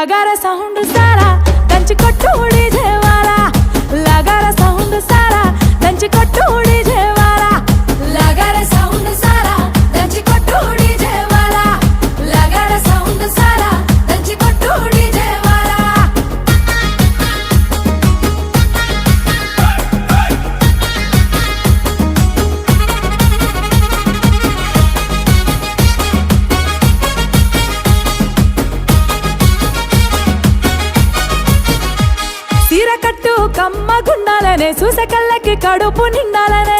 లగార sound సారా దంచి కొట్టు DJ వాలా లగార sound సారా దంచి కొట్టు డీజే వాలా లగార సౌండ్ సారా దంచి కొట్టు డీజే వాలా లగార సౌండ్ సారా దంచి కొట్టు డీజే వాలా సీర కట్టు కమ్మ గుండాలనే చూసే కళ్ళకి కడుపు నిండాలనే